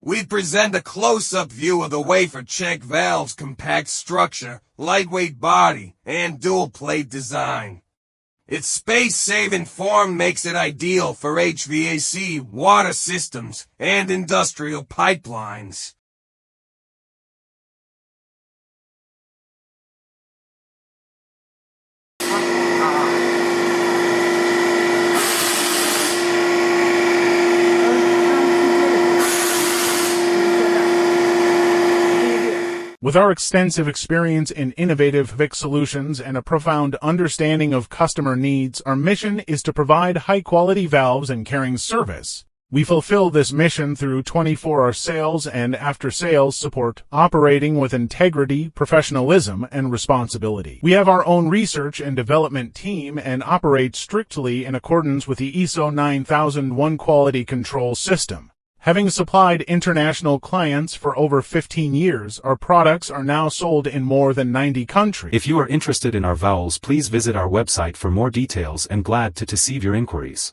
We present a close-up view of the Wafer check valve's compact structure, lightweight body, and dual-plate design. Its space-saving form makes it ideal for HVAC, water systems, and industrial pipelines. With our extensive experience in innovative HVAC solutions and a profound understanding of customer needs, our mission is to provide high-quality valves and caring service. We fulfill this mission through 24-hour sales and after-sales support, operating with integrity, professionalism, and responsibility. We have our own research and development team and operate strictly in accordance with the ISO 9001 quality control system. Having supplied international clients for over 15 years, our products are now sold in more than 90 countries. If you are interested in our valves, please visit our website for more details and glad to receive your inquiries.